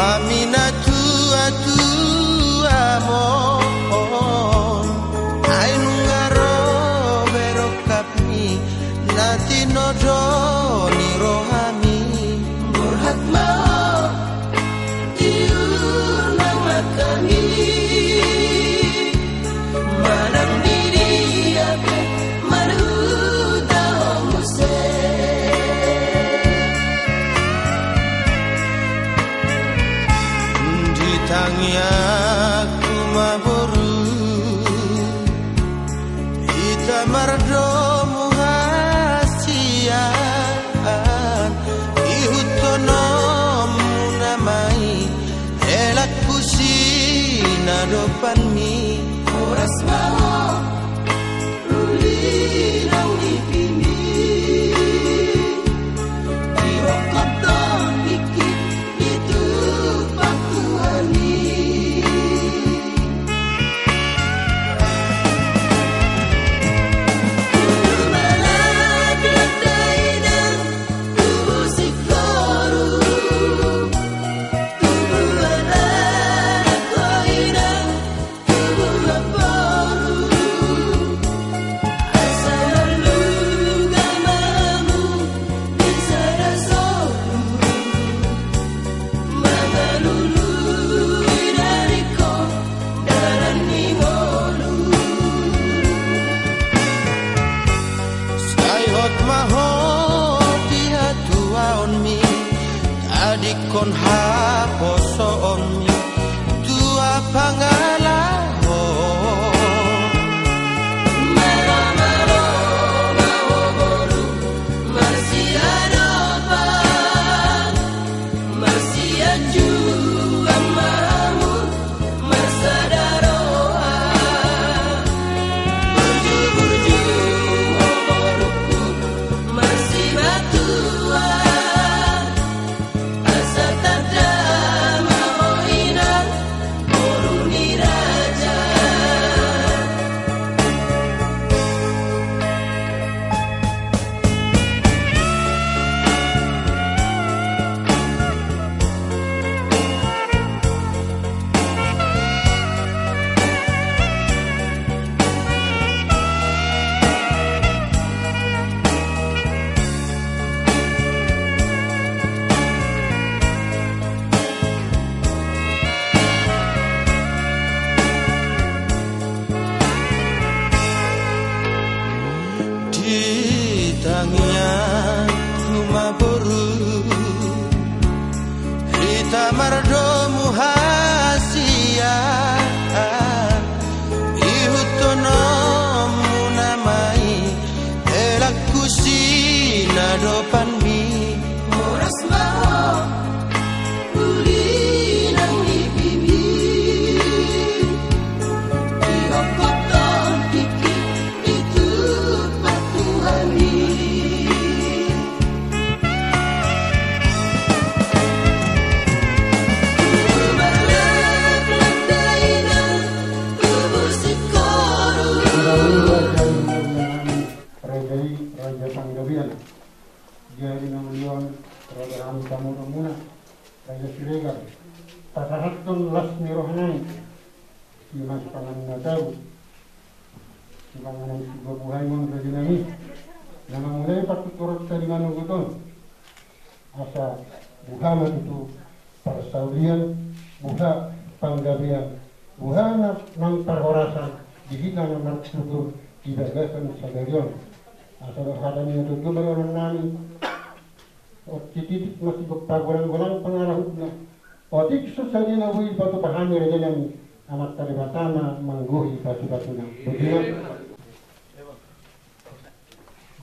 Aminatu atu amon ainu ngaro berokapmi nati nodo ni rohami murhat mau diur nama kami manam diri ape manuda muse tangi aku maboru ita mardomu hasian ihutonomu namai elak kusina dopanmi oras mau rulinang ipini irokoton dikit itu kon haposo omi tua pangalaho malamaro mahoboru marsiadopa marsiaju amamu marsadaroa burju-burju hoboruku marsibatua mardomu hasia ihutonomu namai elak kusina dopanmi moras mau ulinang ipimi irokoton dikit itu patuhani Raja Panggabian, jadi namanya Raja Hamtamu Ramuna, Raja Siregar, Tasahatun Lasmi Rohanai, Simas Pangan Nataru, Simangan Sibabu Haimon Raja Nami, nama mulai patut turut dari Manuguton, asa Buhama itu persaudian, Buha Panggabian, Buha nang perhorasan, dihina nomor struktur tidak gasan sadarion. Asal hadanya itu berulang nani, titik masih berpaguran-gulang pengarahnya. Otik susahnya nawi batu pahami raja nami amat talibatana mangguhi batu-batunya. Bagaimana?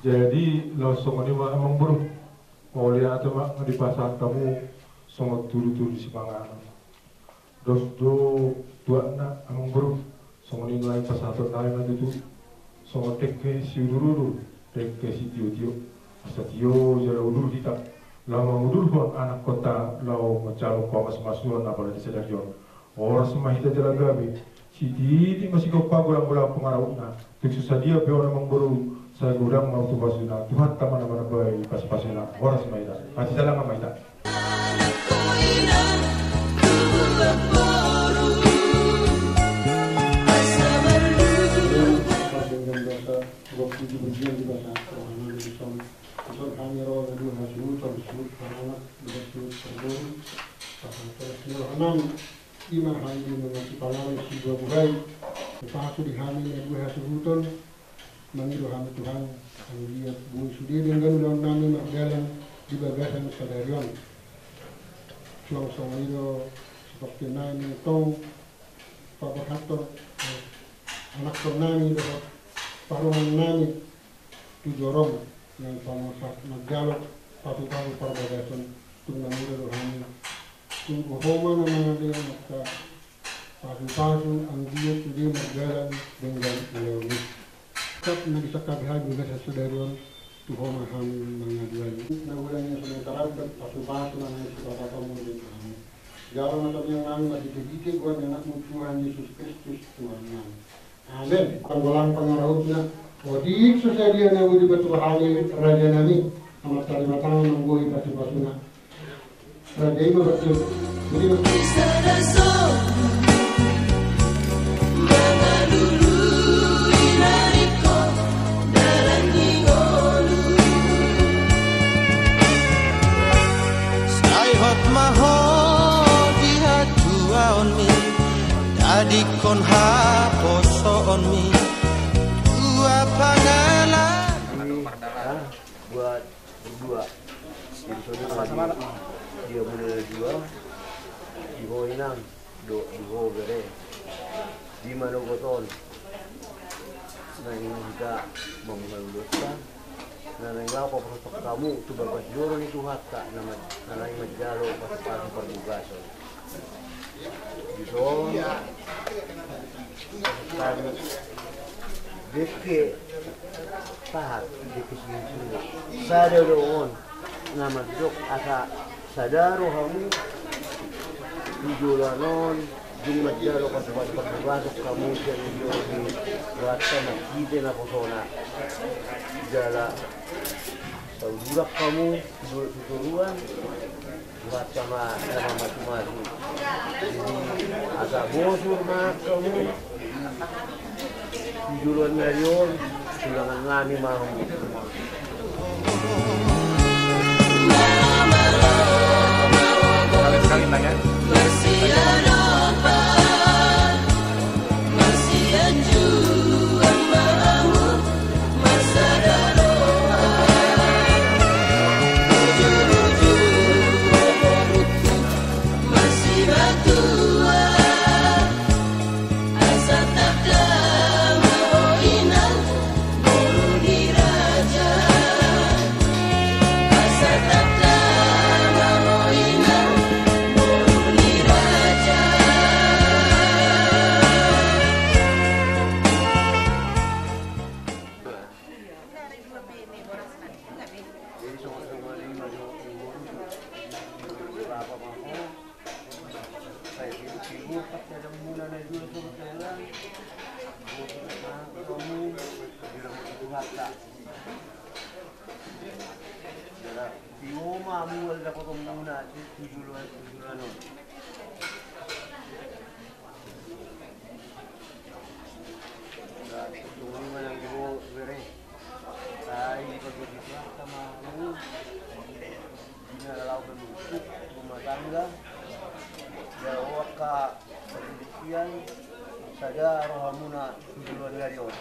Jadi langsung ini mah emang bro, mau lihat mah di pasar kamu sangat turu-turu di Sipangan. Terus dua anak emang bro, sangat ini lain pasar lain itu sangat tek si dulu. Tek si tio asa tio jara udur kita lama udur buat anak kota lau macam kau mas-masuan apalagi sedarion orang semua kita jalan gabi si titi masih kau pagulang-gulang pengaruhna tuk susah dia beor memang baru saya gudang mau tu basuna Tuhan tamana-mana baik pas-pasina orang semua kita hati dalam apa kita hamiro na dua hasu tersebut karena bersebut terburu pasal tersebut enam lima hari mengasih palang si dua buhay pasu di hamil na dua hasu hutan mengiru hamil Tuhan ang lihat buhay sudi dengan ulang nami magdalan di bagasan sadarion suang sangiro seperti nami tong papahator anak nami dapat parungan nami tujorong yang pamasak maggalok patu-patu parbagasan tung namura rohani tung homa na mga diyan at pasu-pasu ang diyo sudi magdalan dengan ulawin kat nagisakabihag juga sa sadarion tuhoma hamil mga duwal na ulang niya sa mga taragdag pasu-pasu na nga sa papakamulit namin garo na tabi ang namin matitigitig ko ang anak mo Tuhan Yesus Kristus Tuhan namin. Amen. Ang walang pangarahot na o di sa sadya na uli batuhani raja namin ang matalimatang ng buhay pati-pasu na raja imo bato uli bato Adikon haposo on mi dua pangalan buat berdua jadi saudara dia boleh dua di bawah inang di bawah bere di mana goton nah ini juga memulutkan nah yang lau protok kamu itu bapak joron itu hatta nama nalai majalo pas perbugasan Dito, deke pahat deke sini sada doon nama dok asa sadaro kamu tujulanon jung majaro pas perbugasok kamu jadi di rata makite na kosona jala saudurak kamu tuturuan buat sama matu-matu jadi agak bosur mak kamu tujuan ngayon tulangan ngani mau sekali nanya saja rohamuna tujuan ngayon.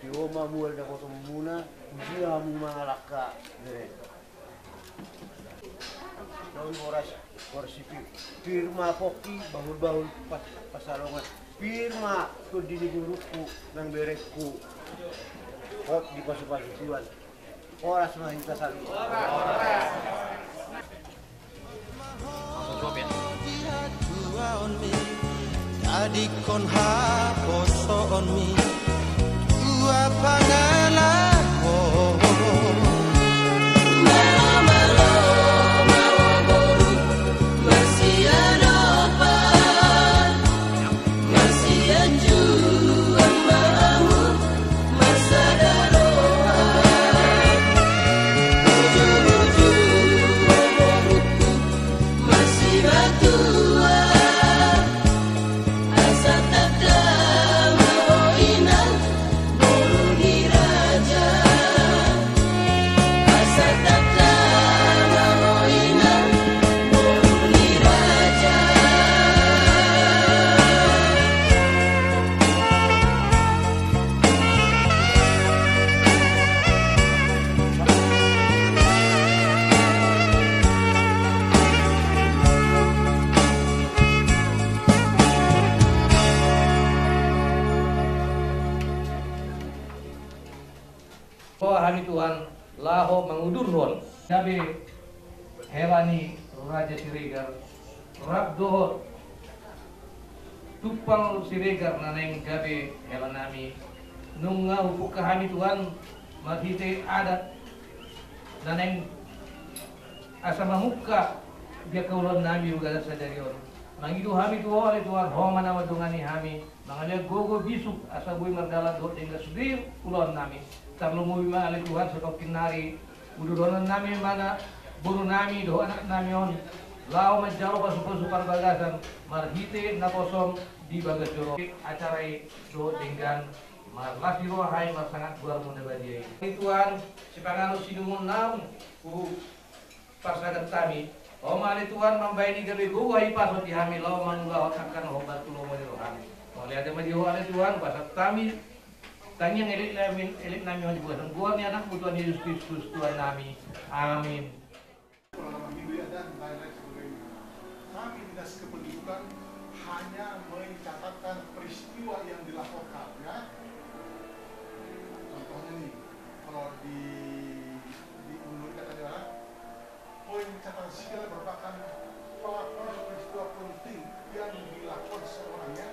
Tiyo mamual na kotong muna, hindi mo mga laka. Noon oras firma poki bahul-bahul pasalongan. Firma ko diniguruko ng berekku. Hot di pasu-pasuan. Oras mahinta sa Adikon haposo on mi dua pangalan Asa tak mau ina Hari Tuhan laho mangudurhon gabe hewani Raja Siregar rap dohor tupang Siregar naneng gabe hewanami nunga hupuk kahami Tuhan maghite adat naneng asa mamuka dia kaulon nami ugala sadarion mangidu hami tuho ale Tuhan homa nama dungani hami mangalia gogo bisuk asa bui mardala dot hingga sudir ulon nami tarlo mo bima ale Tuhan sa kinari ududonan nami mana buru nami do anak nami on lao majaro pasu-pasu bagasan marhite na kosong di bagas joro acarai do dengan marlasi rohai sangat luar munda badiai Tuhan si pangano sinumun naung pasagat kami ale Tuhan mambaini gabe go hai pasot di hami lao manula akan hobat tulo mo rohani oleh ada madi ale Tuhan pasat kami tanya elit nami on buatan gua ni anak Tuhan Yesus Kristus Tuhan nami amin. Pengalaman hidup dan lain-lain sebagainya. Kami dinas kependudukan hanya mencatatkan peristiwa yang dilaporkan, ya. Contohnya nih, kalau di menurut kata dia, poin catatan sipil merupakan pelaporan peristiwa penting yang dilakukan seorangnya,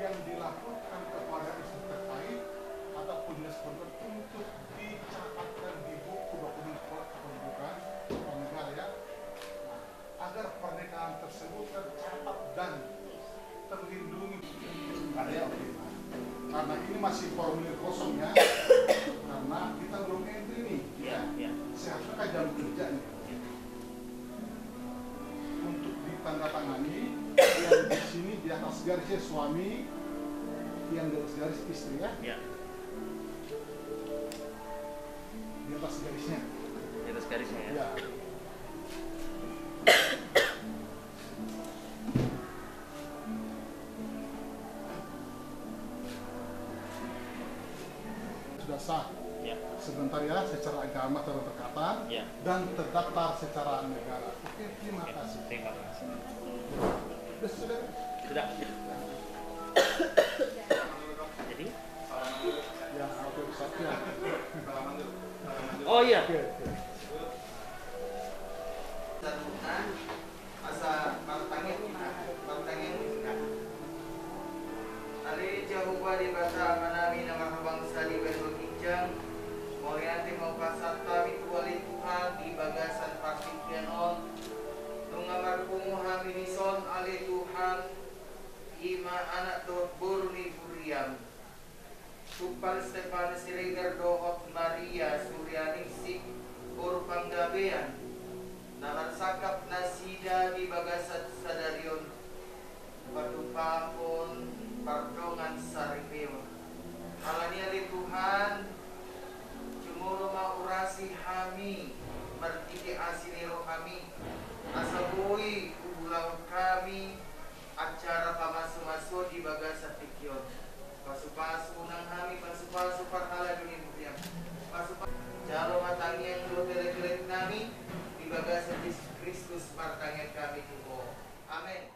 yang dilaporkan kepada institusi terkait ataupun dinas kependudukan untuk dicatatkan di buku dokumen kependudukan negara, ya. Nah, agar pernikahan tersebut tercatat dan terlindungi. Karena ini masih formulir kosong, ya. Karena kita belum entry nih, ya. Seharusnya kan jam kerja nih. Untuk ditandatangani yang di sini di atas garisnya suami, yang di atas garis istri, ya. Di atas garisnya. Di atas garisnya, ya. Sudah sah. Ya. Sebentar ya, secara agama terkata Ya. dan terdaftar secara negara. Oke, terima kasih. Terima kasih. Sudah. Sudah. Jadi? Ya, oke, satu ya. Oh iya. Tatuhan asa pantangin Ali Jehovah di basa manami nama bangsa di berbincang Morianti mau pasat kami tuali Tuhan di bagasan partikianon nungamar pungu haminison ali Tuhan ima anak dorbur ni buriam Supal Stefan Siregar dohot Maria Suryaningsik Ur Panggabean Namar sakap nasida di bagasat sadarion Patupapon pardongan saripeo Alania li Tuhan Cumuro maurasi hami Mertiti asiniro kami Asabui ulang kami Acara pamasu-masu di bagasat tikion Pasu-pasu nang hami pasu-pasu parhala dunia buktiam Pasu-pasu Jalo matangi yang dua telek-telek nami di bagasan Yesus Kristus martangan kami tuho. Amin.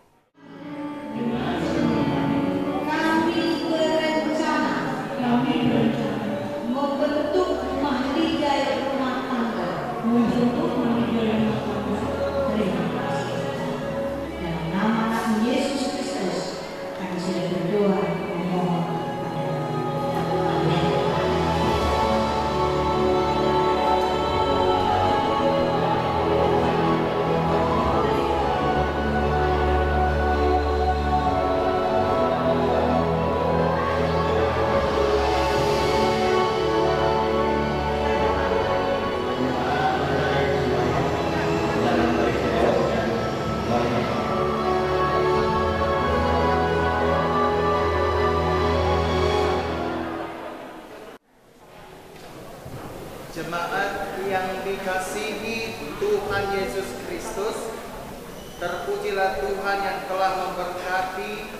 Kami berencana membentuk mahligai rumah tangga. Terima kasih. Dalam nama Yesus Kristus kami sudah berdoa memohon. Jemaat yang dikasihi Tuhan Yesus Kristus, terpujilah Tuhan yang telah memberkati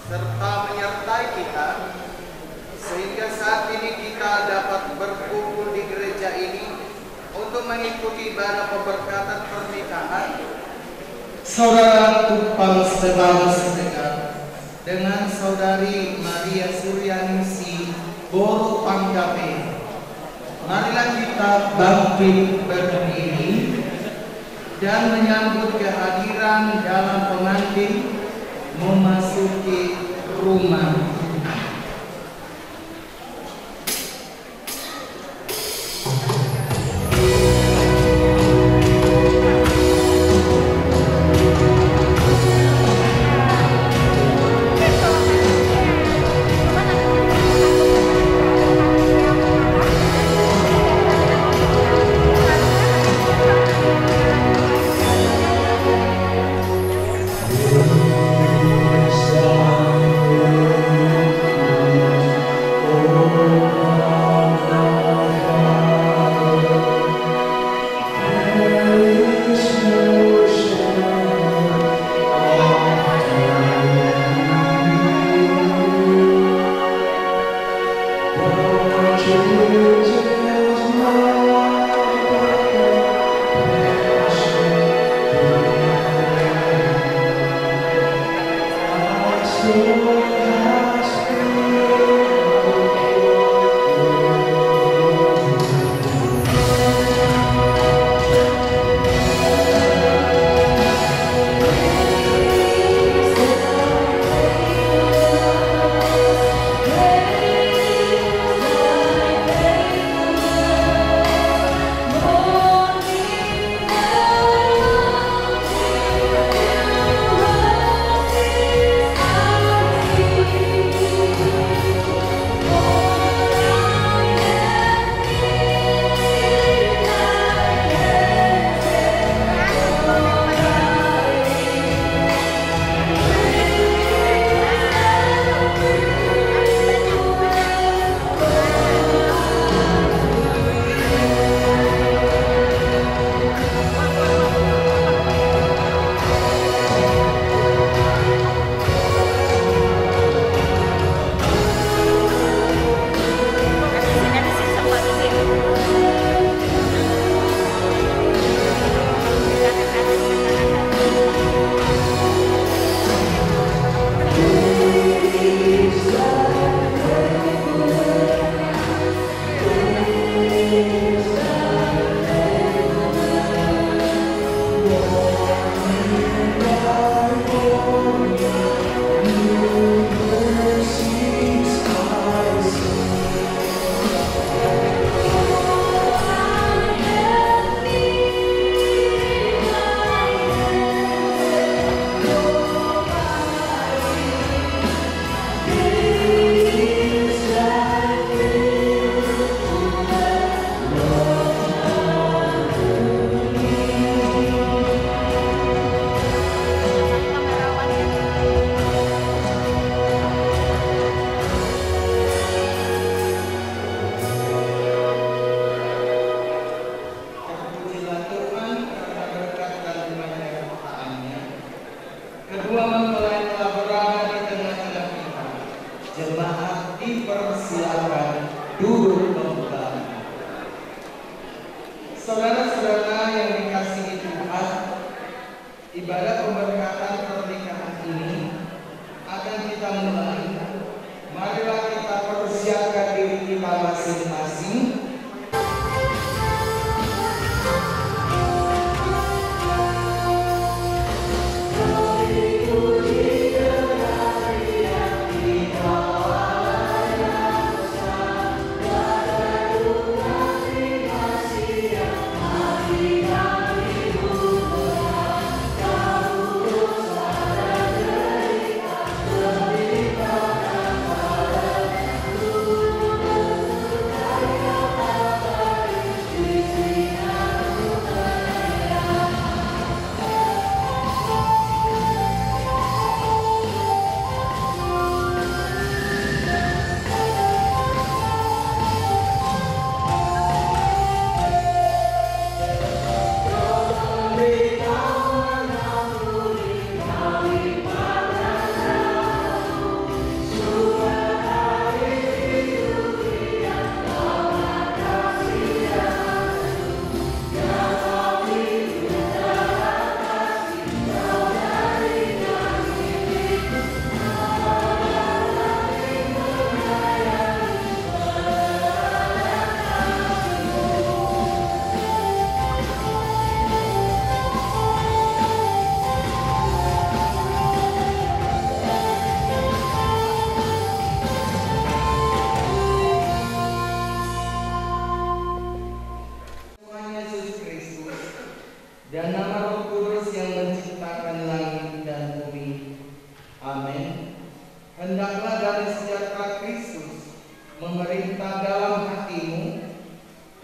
serta menyertai kita, sehingga saat ini kita dapat berkumpul di gereja ini untuk mengikuti ibadah pemberkatan pernikahan Saudara Tupang Stefanus Siregar dengan Saudari Maria Suryaningsih Boru Panggabean. Marilah kita bangkit berdiri dan menyambut kehadiran dalam pengantin memasuki rumah.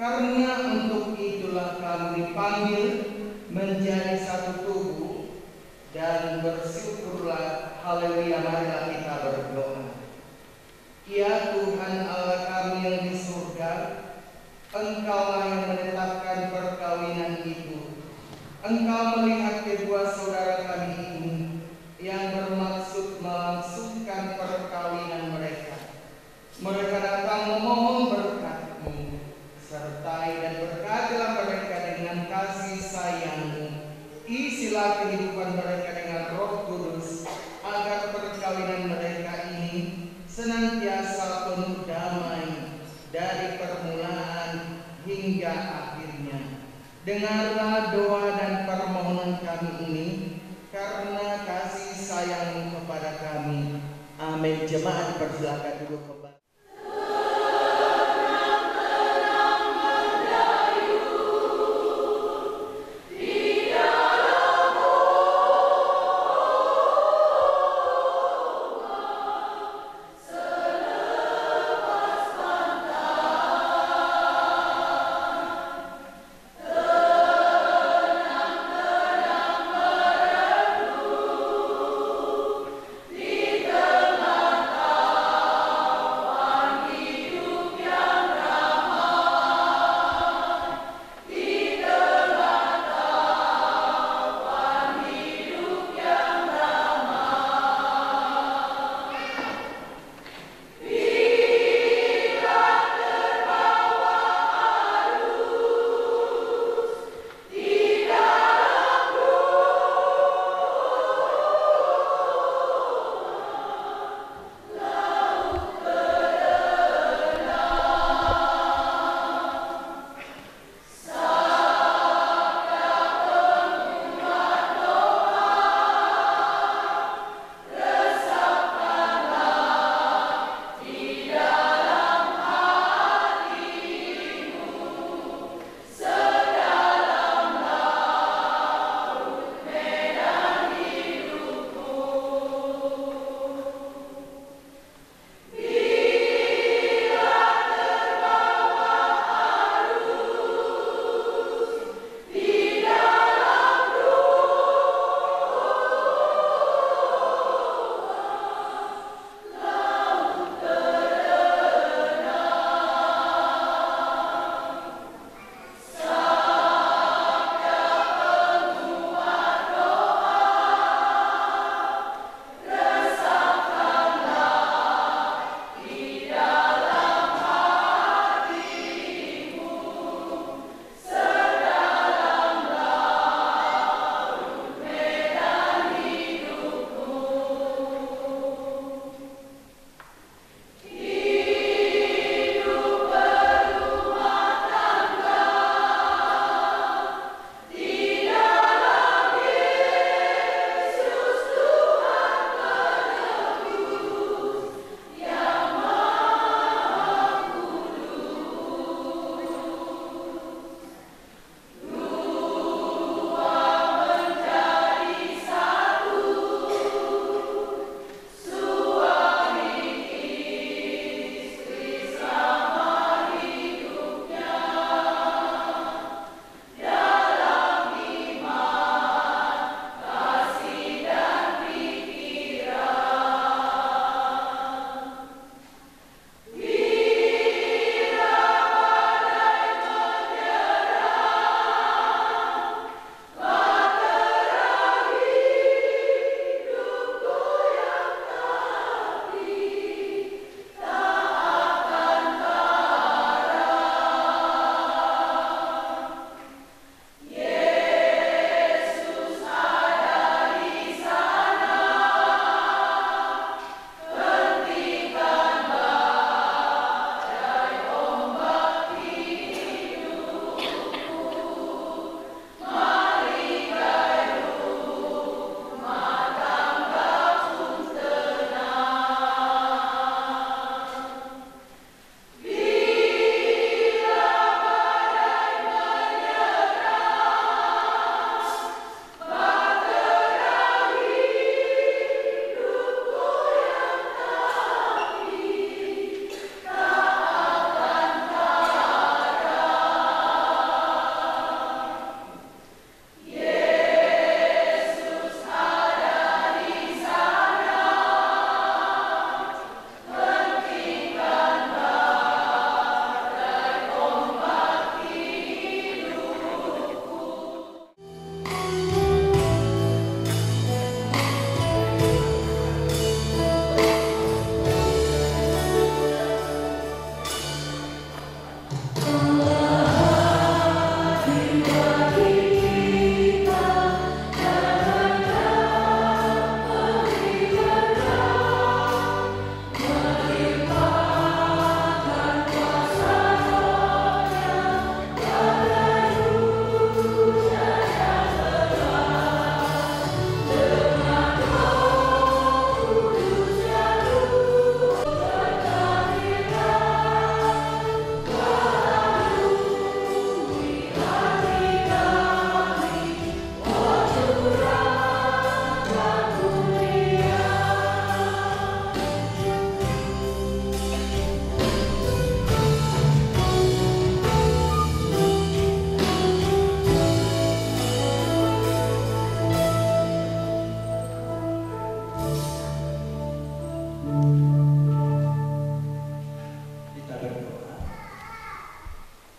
Karena untuk itulah kamu dipanggil menjadi satu tubuh, dan bersyukurlah. Haleluya, marilah kita berdoa. Ya Tuhan Allah kami yang di surga, Engkaulah yang menetapkan perkawinan itu. Engkau melihat kedua saudara kami ini yang bermaksud melangsungkan perkawinan mereka. Mereka datang memohon berkat-Mu, sertai dan berkatilah mereka dengan kasih sayang-Mu. Isilah kehidupan mereka dengan Roh Kudus, agar perkawinan mereka ini senantiasa penuh damai dari permulaan hingga akhirnya. Dengarlah doa dan permohonan kami ini karena kasih sayang-Mu kepada kami. Amin. Jemaat dipersilakan duduk kembali.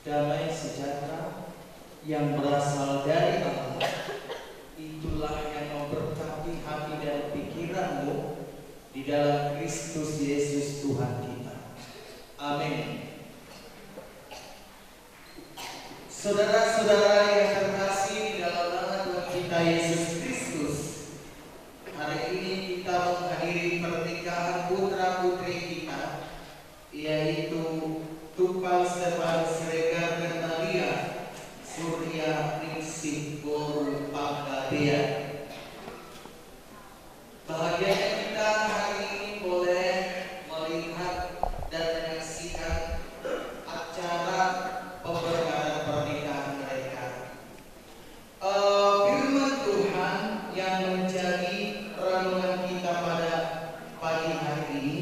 damai sejahtera yang berasal dari Allah, itulah yang memberkati hati dan pikiranmu di dalam Kristus Yesus Tuhan kita. Amin. Saudara-saudara yang terkasih di dalam nama Tuhan kita Yesus Kristus, hari ini kita menghadiri pernikahan putra-putri kita, yaitu Tumpal Stefan Siregar dan Maria Surya Ningsih Boru Panggabean. Bahagianya kita hari ini boleh melihat dan menyaksikan acara pemberkatan pernikahan mereka. Firman Tuhan yang menjadi renungan kita pada pagi hari ini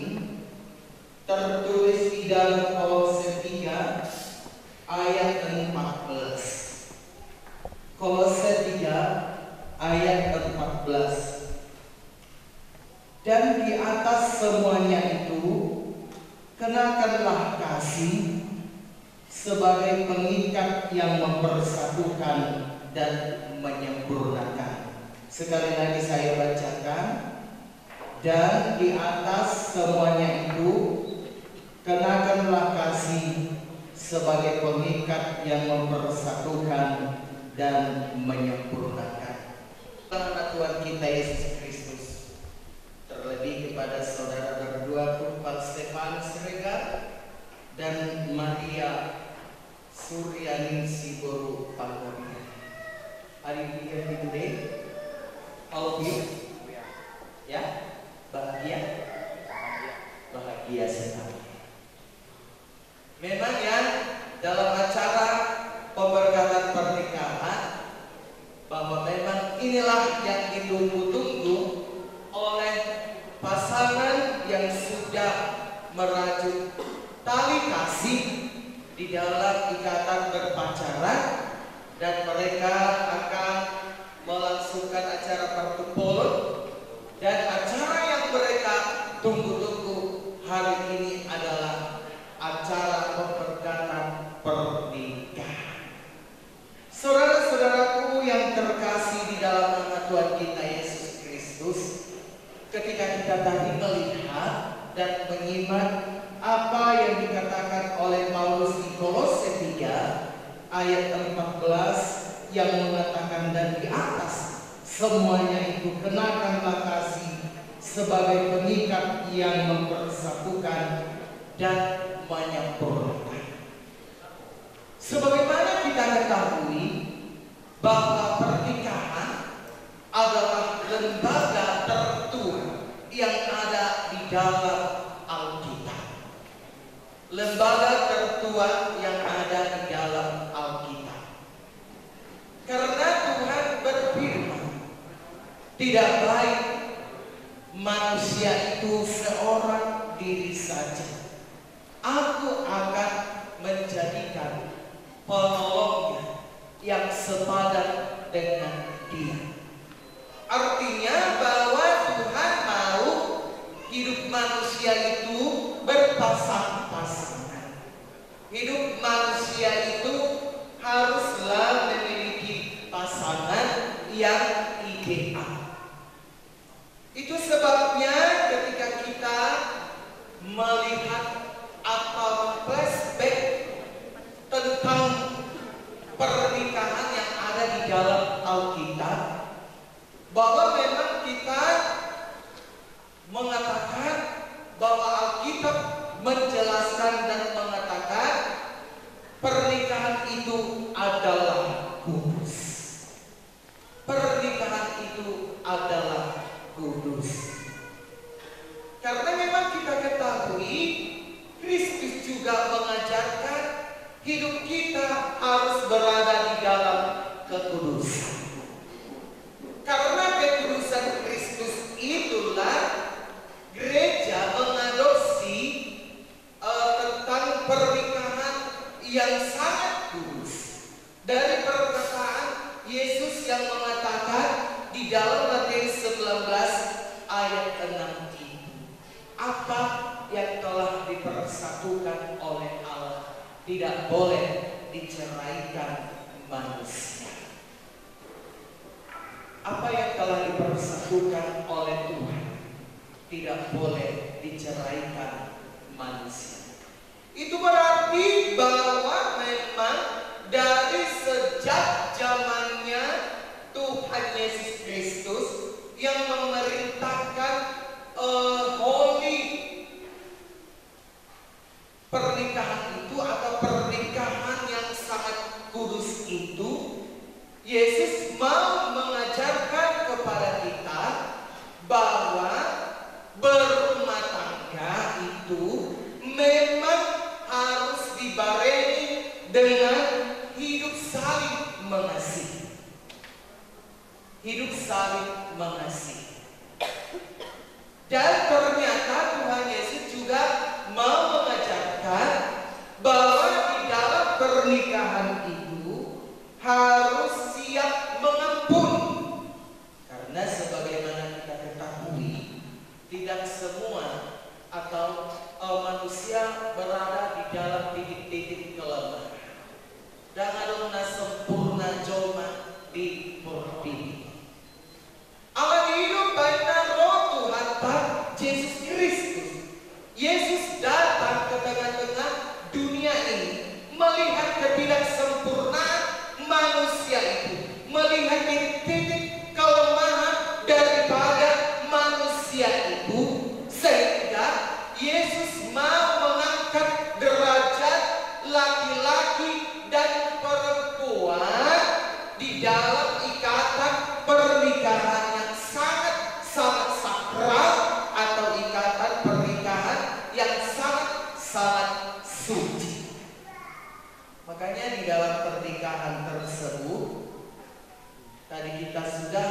tertulis di dalam Kolose 3 ayat 14. Kolose 3 ayat 14. Dan di atas semuanya itu kenakanlah kasih sebagai pengikat yang mempersatukan dan menyempurnakan. Sekali lagi saya bacakan. Dan di atas semuanya itu kenakanlah kasih sebagai pengikat yang mempersatukan dan menyempurnakan. Karena Tuhan kita Yesus Kristus, terlebih kepada saudara berdua Tumpal Stefan Siregar dan Maria Surya Ningsih Boru Panggabean. Are you happy today? All of you? Ya? Bahagia? Bahagia sekali. Memang ya, dalam acara pemberkatan pernikahan, bahwa memang inilah yang ditunggu-tunggu oleh pasangan yang sudah merajut tali kasih di dalam ikatan berpacaran, dan mereka akan melangsungkan acara pertumpul. Dan acara yang mereka tunggu-tunggu hari ini adalah acara pemberkatan pernikahan. Saudara-saudaraku yang terkasih di dalam nama Tuhan kita Yesus Kristus, ketika kita tadi melihat dan menyimak apa yang dikatakan oleh Paulus di Kolose 3 ayat 14 yang mengatakan, dan di atas semuanya itu kenakanlah kasih sebagai pengikat yang mempersatukan dan menyempurnakan. Sebagaimana kita ketahui bahwa pernikahan adalah lembaga tertua yang ada di dalam Alkitab. Lembaga tertua yang ada di dalam Alkitab. Karena Tuhan berfirman, tidak baik manusia itu seorang diri saja. Aku akan menjadikan penolongnya yang sepadan dengan dia. Artinya bahwa Tuhan mau hidup manusia itu berpasang-pasangan. Hidup manusia itu haruslah memiliki pasangan yang ideal. Itu sebabnya ketika kita melihat atau flashback tentang pernikahan yang ada di dalam Alkitab, bahwa memang kita mengatakan bahwa Alkitab menjelaskan dan mengatakan pernikahan itu adalah kudus. Pernikahan itu adalah kudus. Karena memang kita ketahui Kristus juga mengajarkan hidup kita harus berada di dalam kekudusan. Karena kekudusan Kristus itulah gereja mengadopsi tentang pernikahan yang sangat kudus. Dari perkataan Yesus yang mengatakan di dalam Matius 19 ayat 6 itu, apa yang telah dipersatukan oleh Allah tidak boleh diceraikan manusia. Apa yang telah dipersatukan oleh Tuhan tidak boleh diceraikan manusia. Itu berarti bahwa memang dari sejak zamannya Tuhan Yesus Kristus yang memerintahkan holy pernikahan itu atau pernikahan yang sangat kudus itu, Yesus mau mengajarkan kepada kita bahwa berumah tangga itu memang harus dibarengi dengan hidup saling mengasihi. Hidup saling mengasihi. Dan ternyata Tuhan Yesus juga mau mengajarkan bahwa di dalam pernikahan itu harus siap mengampun. Karena sebagaimana kita ketahui, tidak semua atau manusia berada di dalam titik-titik kelemahan. Dan aduna sempurna joma di murti. Allah hidup baina roh Tuhan Yesus Kristus. Yesus datang ke tengah-tengah dunia ini melihat ketidaksempurnaan manusia itu, melihat titik kelemahan daripada manusia itu, sehingga Yesus mau mengangkat derajat laki-laki dan perempuan di dalam ikatan pernikahan yang sangat-sangat sakral atau ikatan pernikahan yang sangat-sangat suci. Makanya di dalam pernikahan tersebut tadi kita sudah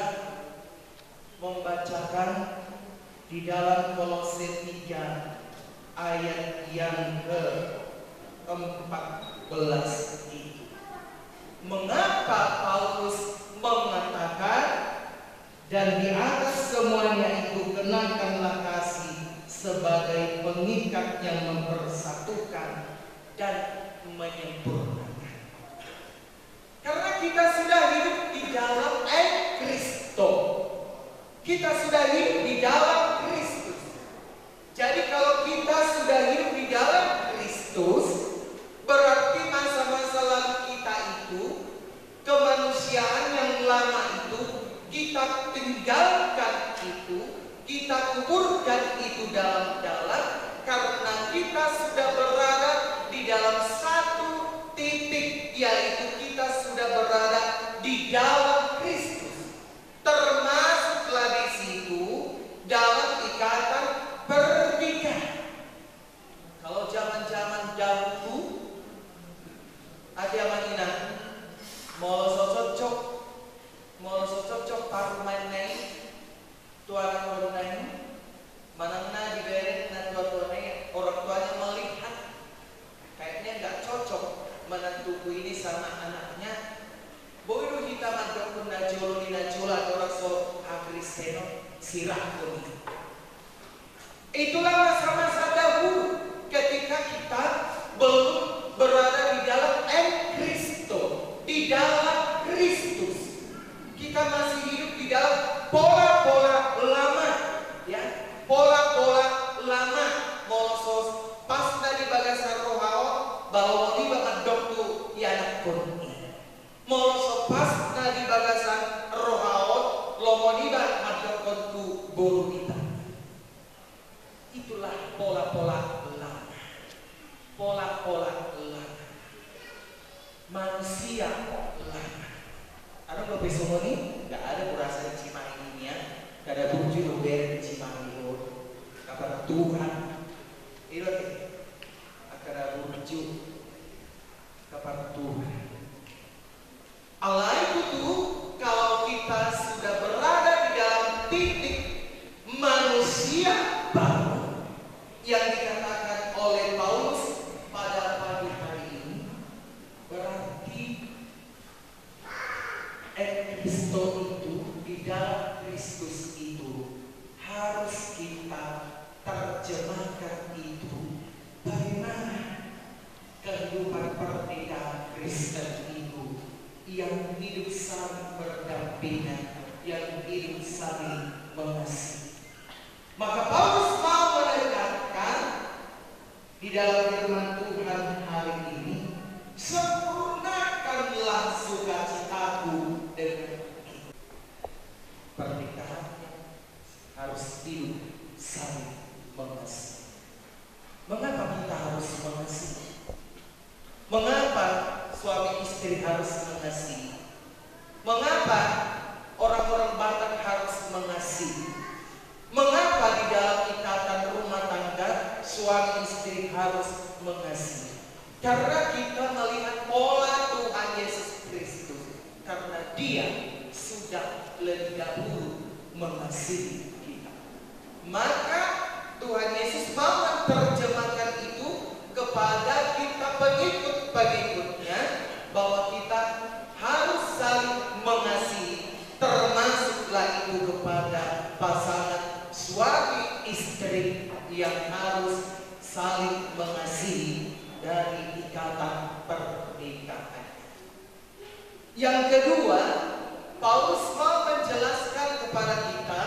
membacakan di dalam Kolose 3 ayat yang ke-14 itu. Mengapa Paulus mengatakan dan di atas semuanya itu kenakanlah kasih sebagai pengikat yang mempersatukan dan menyempurnakan. Karena kita sudah hidup di dalam Kristo. Kita sudah hidup di dalam Kristus. Jadi kalau kita sudah hidup di dalam Kristus, berarti masa-masa lalu kita itu, kemanusiaan yang lama itu, kita tinggalkan itu, kita kuburkan itu dalam-dalam, karena kita sudah berada di dalam satu titik, yaitu kita sudah berada di dalam Kristus. Termasuklah di situ dalam ikatan pernikahan. Kalau zaman-zaman dahulu ada manina mau cocok paruman nai tuan orang nai manangna diberi dan tua-tuanya orang tuanya melihat kayaknya nggak cocok menantuku ini sama anaknya. Boyo kita mandok pun najolo ni najola orang so agristeno sirah pun. Itulah masa-masa dahulu ketika kita belum berada di dalam Kristo, di dalam Kristus. Kita masih hidup di dalam pola-pola lama, ya, pola-pola lama. Molosos pas dari bagasan rohao bahwa di bakat doktu anak pun. Molosos pas dari bagasan rohao lomoniba madok tu boru kita. Itulah pola-pola lama. Pola-pola lama. Manusia lama. Ada lo besok ini nggak ada kurasa Cimahi ini ya, nggak ada bukti lo beri Cimahi lo. Kapan Tuhan, itu akan ada bukti kapan Tuhan. Allah itu tuh kalau kita sudah berada di dalam titik manusia baru yang dikatakan oleh Paulus pada pagi hari ini, berarti Kristo itu di dalam Kristus itu harus kita terjemahkan itu bagaimana Kristen itu yang hidup saling berdampingan, yang hidup saling mengasihi. Maka Paulus mau menekankan di dalam firman Tuhan hari ini, sempurnakanlah sukacitaku dengan itu. Pernikahan harus hidup saling mengasihi. Mengapa kita harus mengasihi? Mengapa suami istri harus mengasihi? Mengapa orang-orang Batak harus mengasihi? Mengapa di dalam ikatan rumah tangga suami istri harus mengasihi? Karena kita melihat pola Tuhan Yesus Kristus. Karena Dia sudah lebih dahulu mengasihi kita. Maka Tuhan Yesus mau menerjemahkan itu kepada kita pengikut-pengikutnya, bahwa kita harus saling mengasihi, termasuklah itu kepada pasangan suami istri yang harus saling mengasihi dari ikatan pernikahan. Yang kedua, Paulus mau menjelaskan kepada kita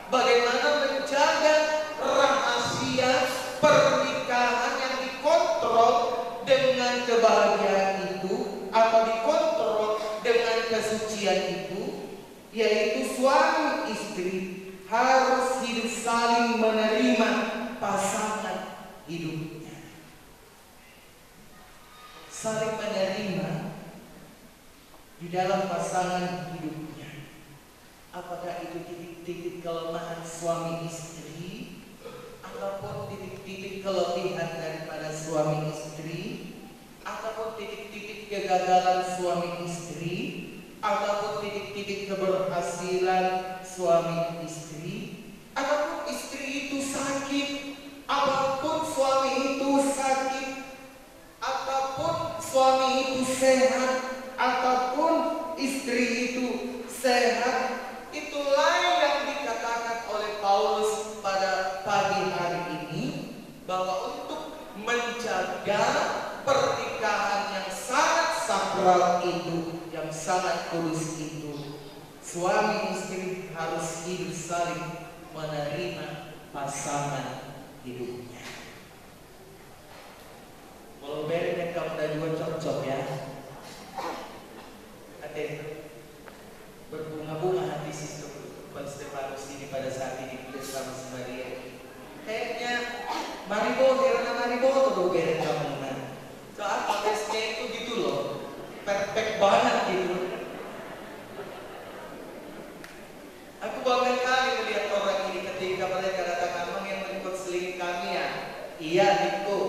bagaimana menjaga rahasia pernikahan yang dikontrol dengan kebahagiaan itu, atau dikontrol dengan kesucian itu, yaitu suami istri harus hidup saling menerima pasangan hidupnya. Saling menerima di dalam pasangan hidupnya. Apakah itu titik-titik kelemahan suami istri, ataupun titik-titik kelebihan daripada suami istri, ataupun titik-titik kegagalan suami istri, ataupun titik-titik keberhasilan suami istri, ataupun istri itu sakit, apapun suami itu sakit, ataupun suami itu sehat, ataupun istri itu sehat. Itulah yang dikatakan oleh Paulus pada pagi hari ini, bahwa untuk menjaga pernikahan yang sangat sakral itu, yang sangat kudus itu, suami istri harus hidup saling menerima pasangan hidupnya. Kalau bereknya kamu dan dua cocok ya, berbunga-bunga hati Sister Stefanus ini pada saat ini bersama sama dia. Kayaknya mariboto tuh beda kamu kan. Soal tesnya itu gitu loh, perfect banget gitu. Aku bangga kali melihat orang ini ketika mereka datang, "Abang yang mengkonseling kami ya?" "Iya, itu."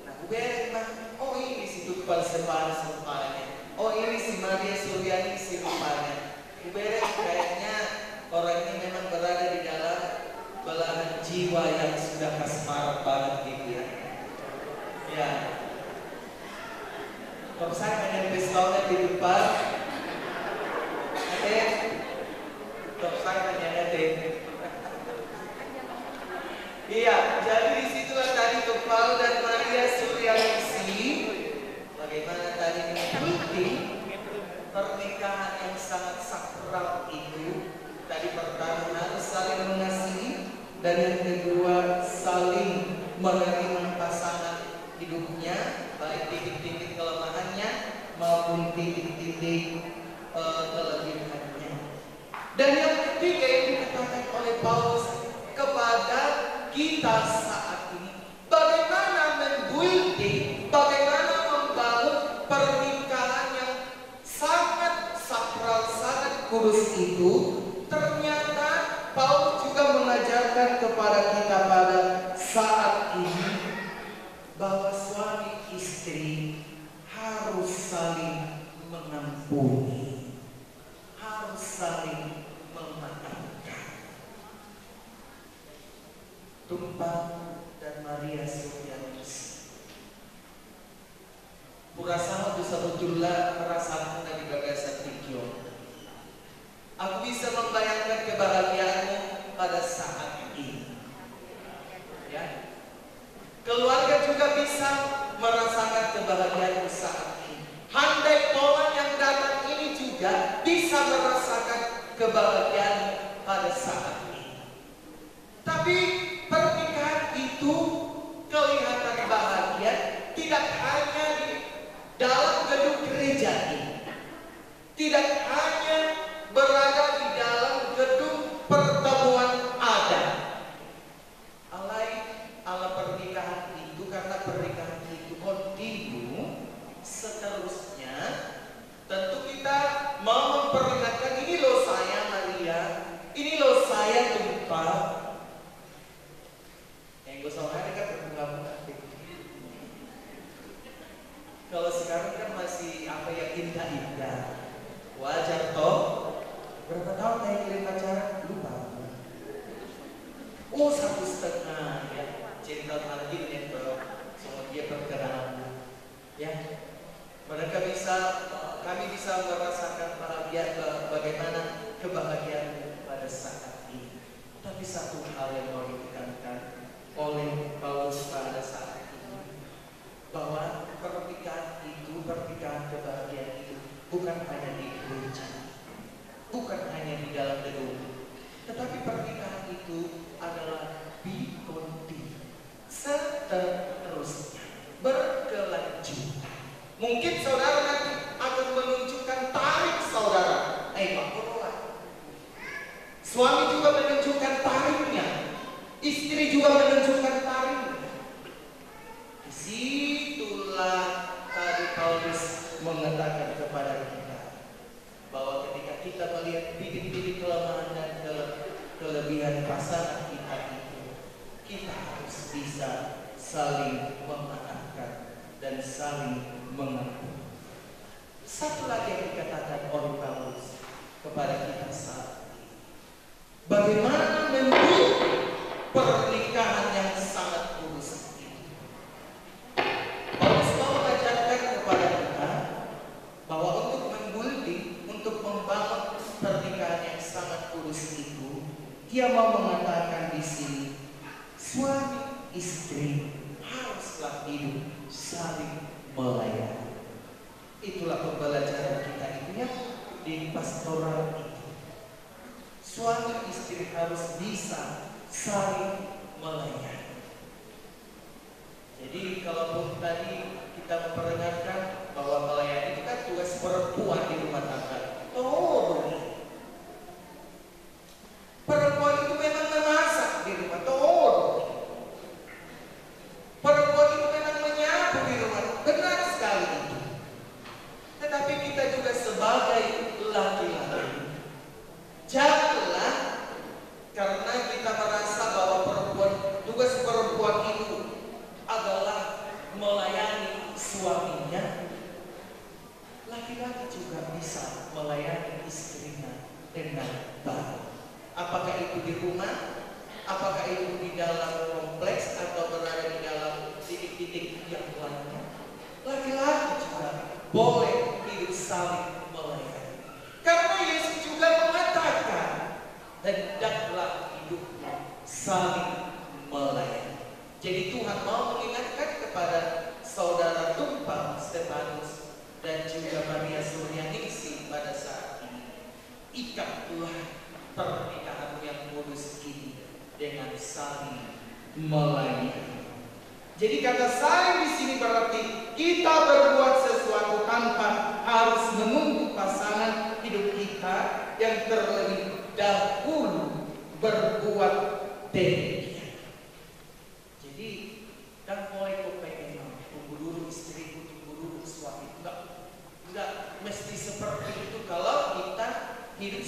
Nah, aku beres mah. Oh, ini si Tukpal Stefanus rupanya. Oh, ini si Maria Suryani si rupanya. Aku beres, kayaknya orang ini memang berada di dalam belahan jiwa yang sudah kasmaran banget gitu ya. Ya. Kalau saya dengan pistolnya di depan, kalau saya hanya iya, jadi disitulah tadi Tukpal dan Maria Suryaningsi bagaimana tadi mengikuti pernikahan yang sangat sakral itu. Tadi pertama harus saling mengasihi, dan yang kedua saling menerima pasangan hidupnya, baik titik-titik kelemahannya maupun titik-titik kelebihannya. Dan yang ketiga yang dikatakan oleh Paulus kepada kita saat ini, bagaimana membuilding, bagaimana membangun pernikahan yang sangat sakral, sangat kudus itu. Ternyata Paulus juga mengajarkan kepada kita pada saat ini bahwa suami istri harus saling mengampuni, harus saling memaafkan. Tukpal dan Maria Suryaningsi, Purasama Dusabutullah Rasamu dari Bagasan Tikyo. Aku bisa membayangkan kebahagiaanmu pada saat ini. Ya. Keluarga juga bisa merasakan kebahagiaanmu saat ini. Handai kebahagiaan pada saat ini. Tapi pernikahan itu kelihatan bahagia tidak hanya di dalam gedung gereja ini, tidak hanya berada di dalam gedung pertemuan adat. Ala pernikahan itu, karena pernikahan itu kontinu, seterusnya tentu kita mau memperlihatkan, ini loh saya Maria, ini loh saya Tumpah. Yang gue soalnya kan berbunga-bunga. Kalau sekarang kan masih apa ya, indah-indah, wajar toh. Berapa tahun saya kirim pacaran? Lupa. Oh 1,5 ya. Cinta lagi nih bro. Semua dia perkenalan. Ya. Mereka kami bisa merasakan bahagia, bagaimana kebahagiaan pada saat ini. Tapi satu hal yang mau ditekankan oleh Paulus pada saat ini, bahwa pernikahan itu, pernikahan kebahagiaan itu bukan hanya di gereja, bukan hanya di dalam gedung, tetapi pernikahan itu adalah bikonti, seterusnya, berkelanjutan. Mungkin saudara nanti akan menunjukkan tarik saudara. Pak Purwa. Suami juga menunjukkan tariknya, istri juga menunjukkan tariknya. Disitulah tadi Paulus mengatakan kepada kita bahwa ketika kita melihat titik-titik kelemahan dan kelebihan pasangan kita itu, kita harus bisa saling memaafkan dan saling mengampuni. Satu lagi yang dikatakan oleh Paulus kepada kita saat ini, bagaimana mendidik pernikahan yang sangat kudus ini. Paulus mau mengajarkan kepada kita bahwa untuk mengguldi, untuk membangun pernikahan yang sangat kudus itu, dia mau mengatakan di sini, suami istri haruslah hidup saling melayani. Itulah pembelajaran kita itu ya di pastoral itu. Suami istri harus bisa saling melayani. Jadi kalaupun tadi kita memperdengarkan bahwa melayani itu kan tugas perempuan di rumah tangga. Oh, perempuan itu memang memasak di rumah. Oh, perempuan itu memang menyapu di rumah. Benar sekali itu. Tetapi kita juga sebagai laki-laki, janganlah karena kita merasa bahwa tugas perempuan itu adalah melayani suaminya, laki-laki juga bisa melayani istrinya dengan baik. Apakah itu di rumah, apakah itu di dalam kompleks, atau berada di dalam titik-titik yang lainnya, laki-laki juga boleh hidup saling melayani. Karena Yesus juga mengatakan, hendaklah hidupmu saling melayani. Jadi Tuhan mau mengingatkan kepada saudara Tumpah Stefanus dan juga Maria Suryaningsih pada saat ini, ikatlah pernikahan yang kudus ini dengan saling melayani. Jadi kata saling di sini berarti kita berbuat sesuatu tanpa harus menunggu pasangan hidup kita yang terlebih dahulu berbuat demikian. Jadi dan mulai kau pengen tunggu dulu istriku, tunggu dulu suami, enggak mesti seperti itu. Kalau kita hidup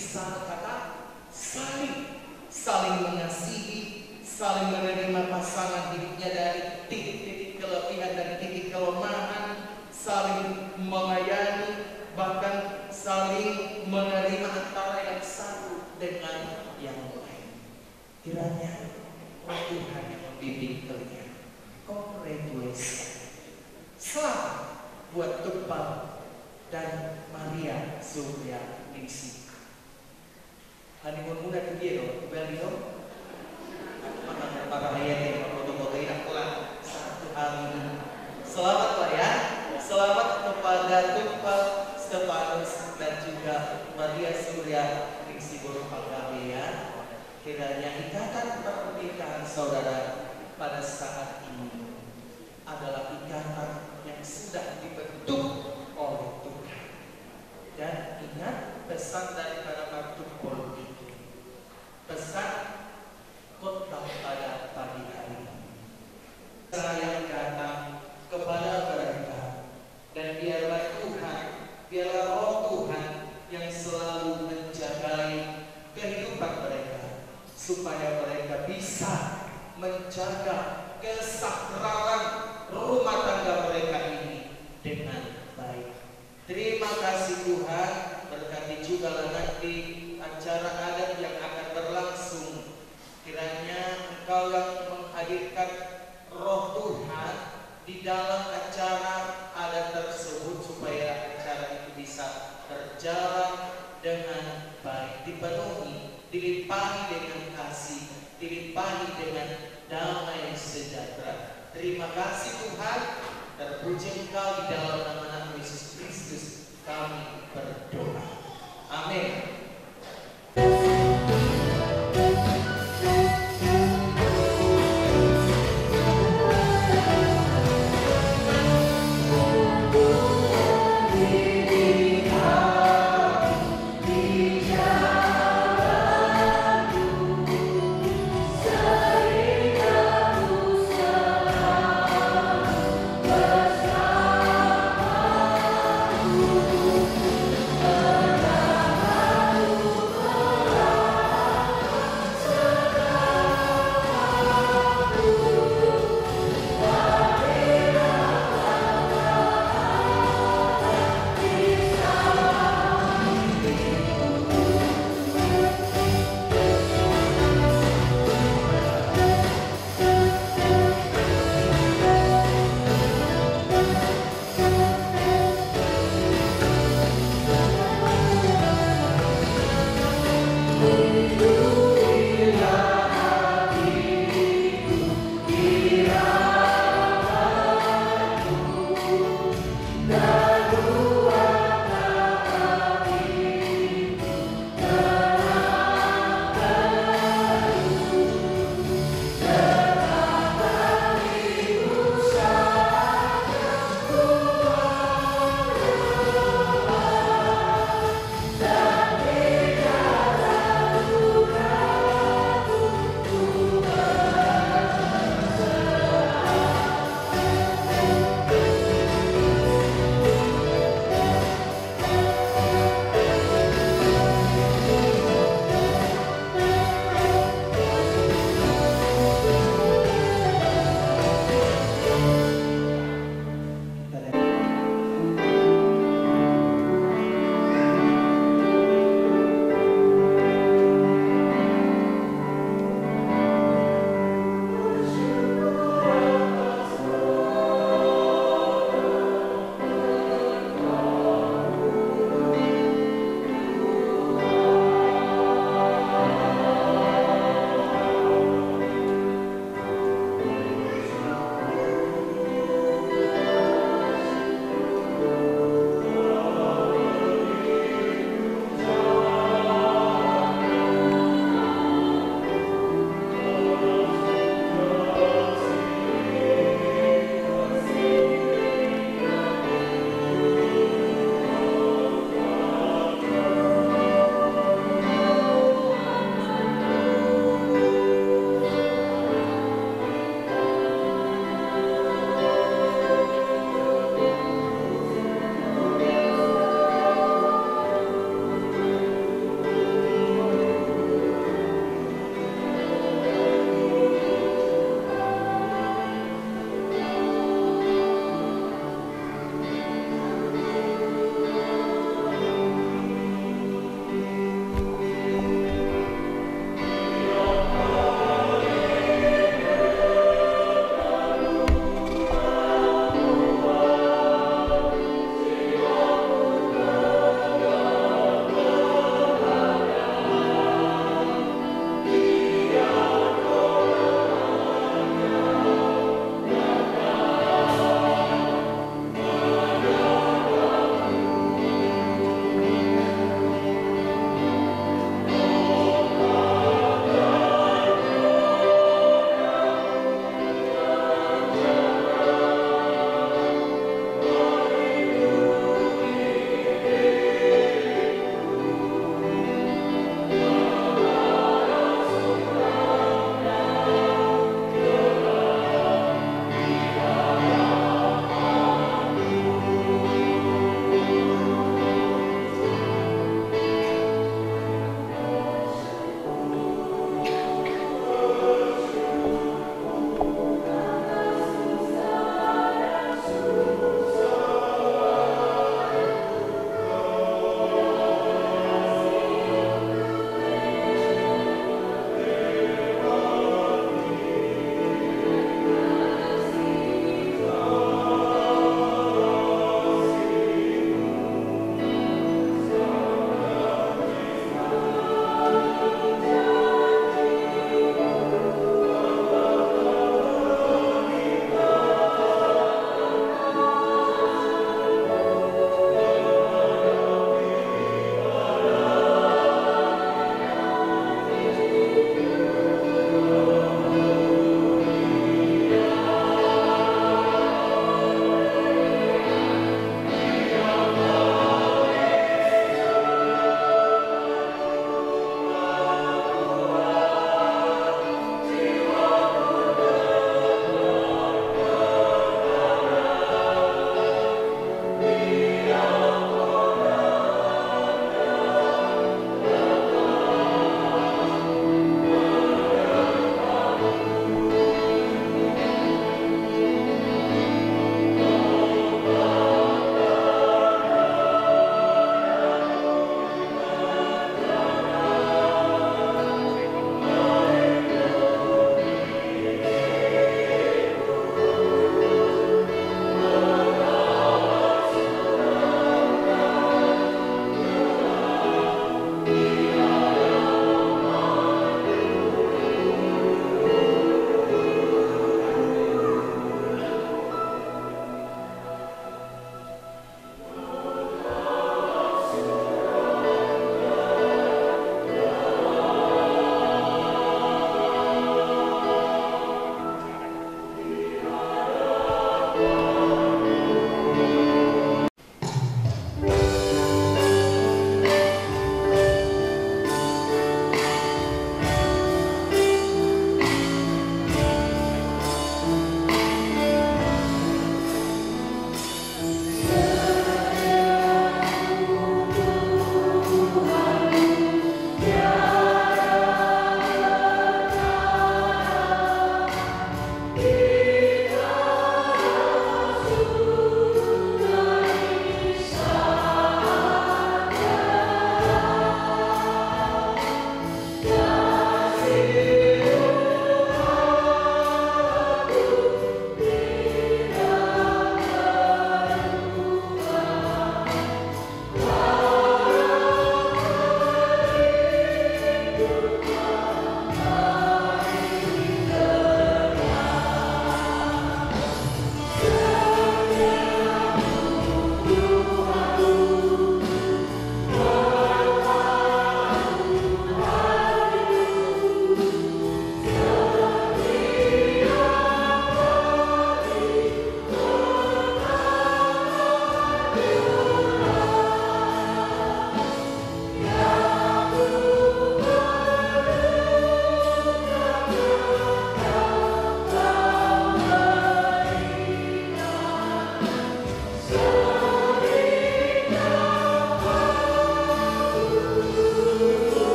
saling mengasihi, saling menerima pasangan hidupnya dari titik-titik kelebihan dan titik kelemahan, saling melayani, bahkan saling menerima antara yang satu dengan yang lain. Kiranya Tuhan yang membimbing kalian. Congratulations. Selamat buat Tumpah dan Maria Suryaningsih. Honeymoon muna ke dia dong, kembali dong. Para ayat yang foto-fotoin akulah satu hari ini. Selamat lah ya. Selamat kepada Tumpah Stefanus dan juga Maria Suryaningsih. penggawean, kiranya ikatan pernikahan saudara pada saat ini adalah ikatan yang sudah dibentuk oleh Tuhan. Dan ingat pesan daripada Martuk Politik, pesan khotbah pada pagi hari ini. Saya datang kepada mereka, dan biarlah Tuhan, biarlah Roh Tuhan yang selalu menjagai kehidupan mereka, supaya mereka bisa menjaga kesakralan rumah tangga mereka ini dengan baik. Terima kasih Tuhan, berkati juga nanti acara adat yang akan berlangsung. Kiranya Engkau yang menghadirkan Roh Tuhan di dalam acara adat tersebut, supaya acara itu bisa berjalan dengan baik, dipenuhi, dilimpahi dengan kasih, dilimpahi dengan damai sejahtera. Terima kasih Tuhan, terpuji Engkau di dalam nama Yesus Kristus kami berdoa. Amin. Bersama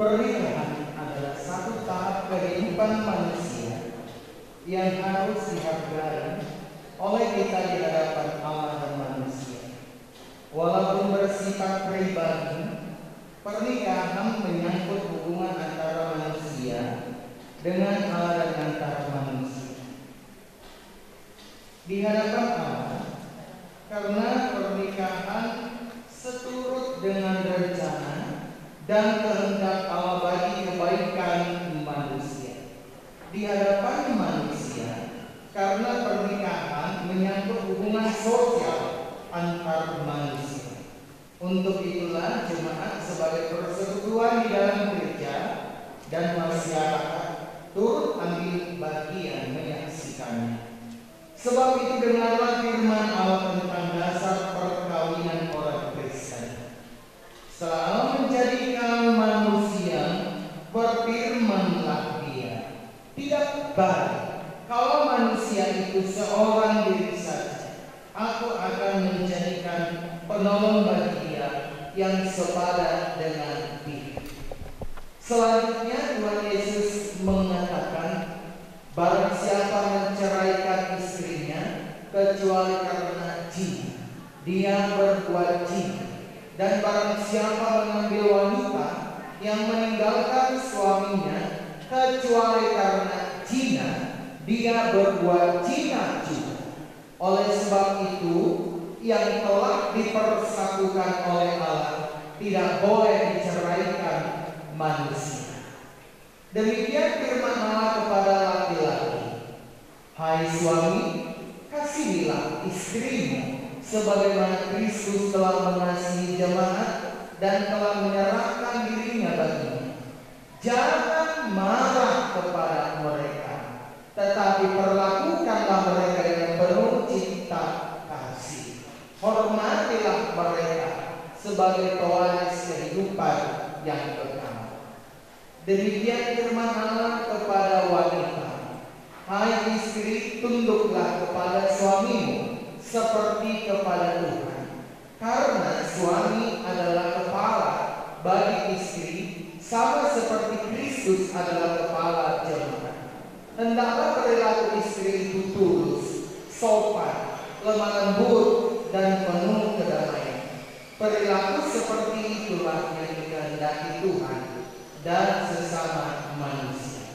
Pernikahan adalah satu tahap kehidupan manusia yang harus dihargai oleh kita di hadapan Allah dan manusia. Walaupun bersifat pribadi, pernikahan menyangkut hubungan antara manusia dengan Allah dan antara manusia di hadapan Allah, karena pernikahan seturut dengan rencana dan kehendak Allah bagi kebaikan manusia di hadapan manusia, karena pernikahan menyangkut hubungan sosial antar manusia. Untuk itulah jemaat sebagai persekutuan di dalam gereja dan masyarakat turut ambil bagian menyaksikannya. Sebab itu dengarlah firman Allah tentang dasar perkawinan orang Kristen. Selalu menjadikan manusia, berfirmanlah Dia, tidak baik kalau manusia itu seorang diri saja. Aku akan menjadikan penolong bagi dia yang sepadan dengan dia. Selanjutnya Tuhan Yesus mengatakan, barang siapa menceraikan istrinya kecuali karena zina, dia berbuat zina. Dan barang siapa mengambil wanita yang meninggalkan suaminya kecuali karena zina, dia berbuat zina juga. Oleh sebab itu, yang telah dipersatukan oleh Allah tidak boleh diceraikan manusia. Demikian firman Allah kepada laki-laki, hai suami, kasihilah istrimu sebagaimana Kristus telah mengasihi jemaat dan telah menyerahkan dirinya baginya. Jangan marah kepada mereka, tetapi perlakukanlah mereka dengan penuh cinta kasih. Hormatilah mereka sebagai pewaris kehidupan yang kekal. Demikian firman Allah kepada wanita, hai istri, tunduklah kepada suamimu seperti kepada Tuhan, karena suami adalah kepala bagi istri, sama seperti Kristus adalah kepala jemaat. Hendaklah perilaku istri itu tulus, sopan, lemah lembut, dan penuh kedamaian. Perilaku seperti itulah yang dikehendaki Tuhan dan sesama manusia.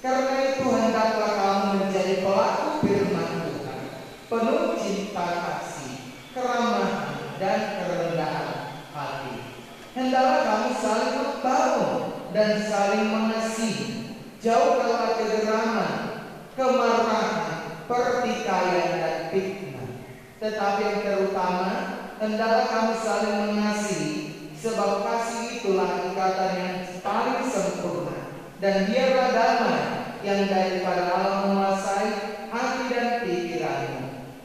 Karena itu hendaklah kamu menjadi pelaku firman Tuhan, penuh cinta kasih, keramahan, dan kerendahan hati. Hendaklah kamu saling membangun dan saling mengasihi. Jauhkanlah kegeraman, kemarahan, pertikaian, dan fitnah. Tetapi yang terutama, hendaklah kamu saling mengasihi, sebab kasih itulah ikatan yang paling sempurna. Dan biarlah damai yang daripada Allah menguasai hati dan pikiranmu.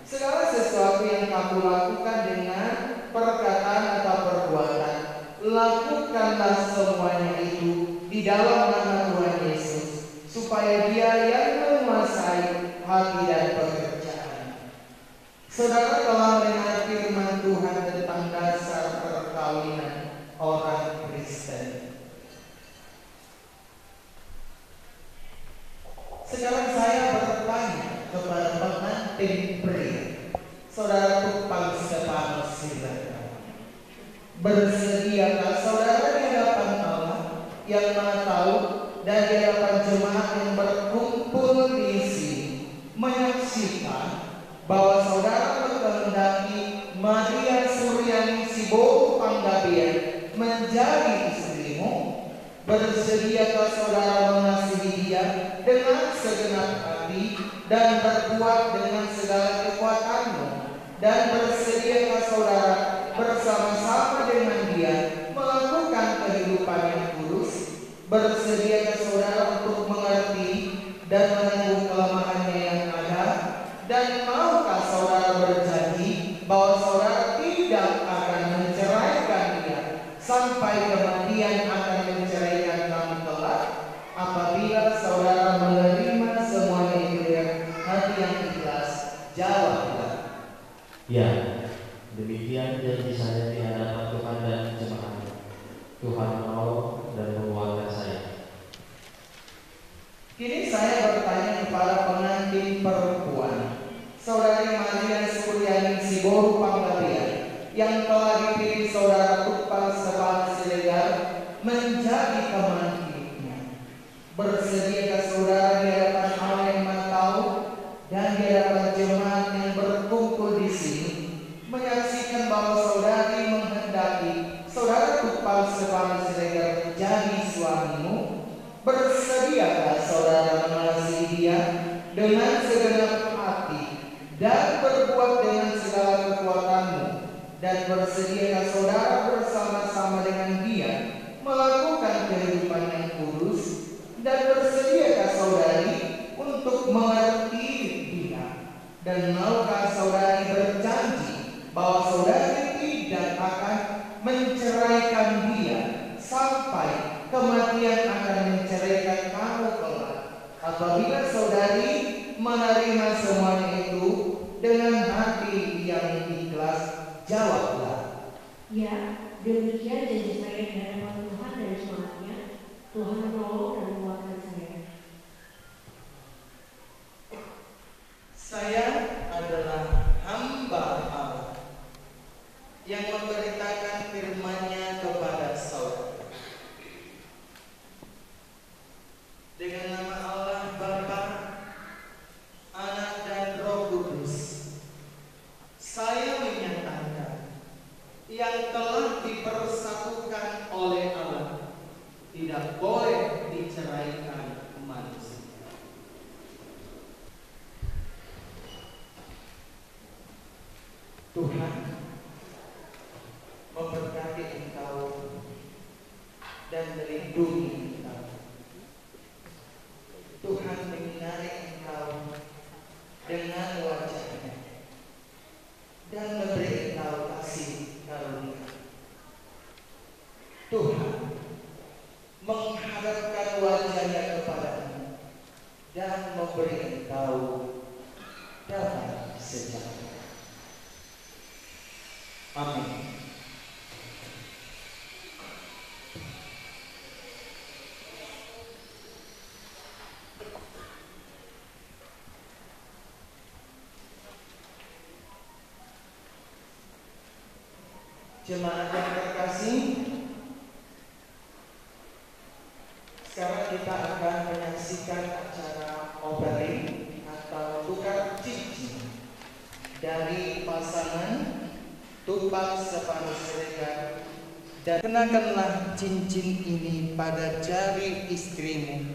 Segala sesuatu yang kamu lakukan dengan perkataan atau perbuatan, lakukanlah semuanya itu di dalam nama Tuhan Yesus, supaya Dia yang menguasai hati dan pekerjaan. Saudara telah mendengar firman Tuhan tentang dasar perkawinan orang Kristen. Sekarang saya bertanya kepada pengantin pria, Saudara Tupang Stefanus silakan. Bersediakah saudara di hadapan Allah yang Maha Tahu dan di hadapan jemaat yang berkumpul di sini menyaksikan bahwa saudara menghendaki Maria Suryani Sibowo Panggabean menjadi istrimu? Bersediakah saudara mengasihi dia dengan segenap hati dan berbuat dengan segala kekuatanmu? Dan bersediakah saudara bersama-sama dengan dia melakukan kehidupan yang kudus? Bersediakah saudara untuk mengerti dan menanggung kelemahannya yang ada? Dan maukah saudara berjanji bahwa saudara tidak akan menceraikan dia sampai kematian akan menceraikan kamu kelak? Apabila saudara menerima semuanya itu dengan hati yang ikhlas, jawablah. Ya, demikian janji saya di hadapan Tuhan dan jemaat. Tuhan menolong dan menguatkan Bersediakah saudara di hadapan Allah yang Maha Tahu dan di hadapan jemaat yang berkumpul di sini menyaksikan bahwa saudari menghendaki saudara Tupal Stefanus Siregar menjadi suamimu? Bersediakah saudara mengasihi dia dengan segenap hati dan berbuat dengan segala kekuatanmu? Dan bersediakah saudara bersama-sama dengan dia melakukan kehidupan yang kudus? Dan bersediakah saudari untuk mengerti dia? Dan maukah saudari berjanji bahwa saudari tidak akan menceraikan dia sampai kematian akan menceraikan kamu kelak? Apabila saudari menerima semuanya itu dengan hati yang ikhlas, jawablah. Ya, demikian janji saya di hadapan Tuhan dan semuanya. Tuhan menolong dan menguatkan saya. Saya adalah hamba Allah yang memberitakan firman-Nya kepada saudara. Dengan nama Allah Bapa, Anak dan Roh Kudus, saya menyatakan yang telah dipersatukan oleh Allah tidak boleh diceraikan manusia. Tuhan memberkati engkau dan melindungi engkau. Tuhan menyinari engkau dengan wajah-Nya dan memberi engkau kasih karunia. Tuhan menghadapkan wajah-Nya kepadamu dan memberi engkau damai sejahtera. Amin. Jemaat yang terkasih, sekarang kita akan menyaksikan acara offering atau tukar cincin dari pasangan Tupal Stefanus Siregar. Dan kenakanlah cincin ini pada jari istrimu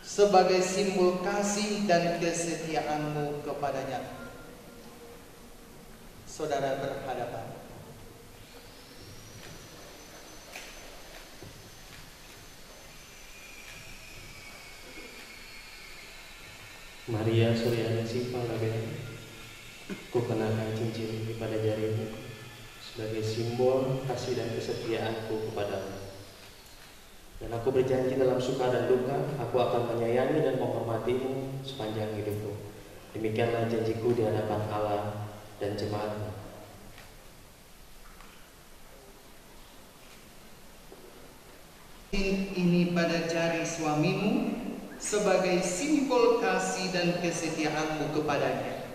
sebagai simbol kasih dan kesetiaanmu kepadanya. Saudara berhadapan. Maria Suryani Siva Labena, ku kenakan cincin ini pada jarimu sebagai simbol kasih dan kesetiaanku kepadamu. Dan aku berjanji dalam suka dan duka, aku akan menyayangi dan menghormatimu sepanjang hidupku. Demikianlah janjiku di hadapan Allah dan jemaatmu. Ini pada jari suamimu sebagai simbol kasih dan kesetiaanmu kepadanya.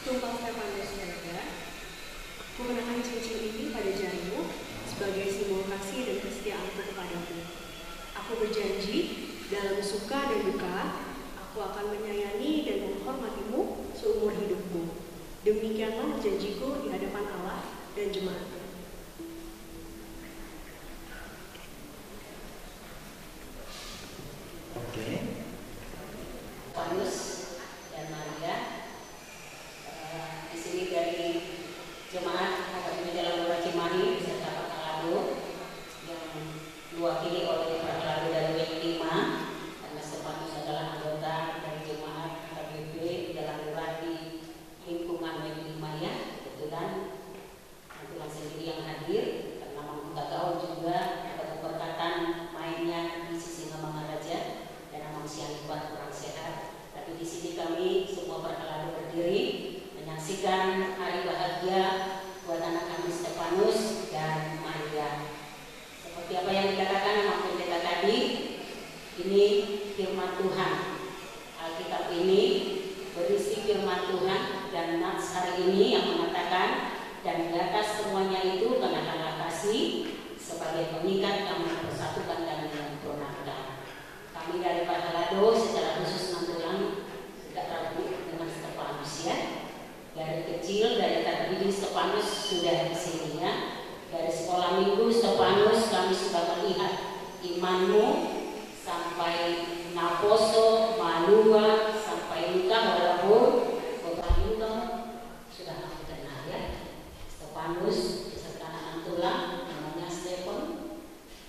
Tupal Stefanus Siregar, ku kenakan cincin ini pada jarimu sebagai simbol kasih dan kesetiaanku kepadamu. Aku berjanji dalam suka dan duka, aku akan menyayangi dan menghormatimu seumur hidupku. Demikianlah janjiku di hadapan Allah dan jemaatnya. Oke. Stefanus dan Maria, di sini dari jemaat Akademi Jalan Murah Cimahi beserta Pak Kalado yang diwakili oleh Pak Kalado dari WIK 5, karena Stefanus adalah anggota dari jemaat AKBP Jalan Murah di lingkungan WIK 5 ya, kebetulan Tuhan sendiri yang hadir karena kita tahu juga ada keberkatan mainnya di Sisingamangaraja dan Amang Sianipar kurang sehat. Tapi di sini kami semua Perkalado berdiri menyaksikan hari bahagia buat anak kami Stefanus dan Maria. Seperti apa yang dikatakan Amang Pendeta tadi, ini firman Tuhan. Alkitab ini berisi firman Tuhan dan nats hari ini yang mengatakan Dan di atas semuanya itu kenakanlah kasih sebagai pengikat yang mempersatukan dan menyempurnakan. Kami dari Pahalado secara khusus Nantulang tidak ragu dengan Stefanus ya. Dari kecil, dari terdidik Stefanus sudah di sini ya. Dari sekolah minggu Stefanus kami sudah melihat imanmu sampai Naposo, Malua, sampai Luka walaupun beberapa kamu sudah kami kenal ya. Stefanus beserta anak tulang namanya Stephen,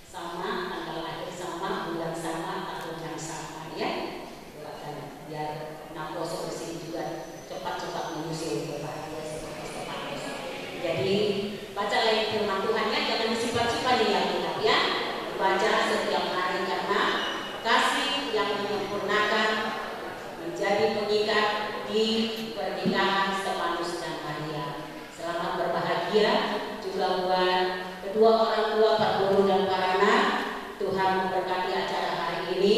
sama tanggal lahir sama, bulan sama, tahun yang sama ya. Biar Naposo di sini juga cepat-cepat menyusul berbahagia seperti Stefanus. Jadi baca lagi firman Tuhan ya, jangan disimpan-simpan di Alkitab ya. Baca setiap hari karena kasih yang menyempurnakan menjadi pengikat di pernikahan Stefanus dan Maria. Selamat berbahagia juga buat kedua orang tua Pak Guru dan Pak Rana. Tuhan memberkati acara hari ini.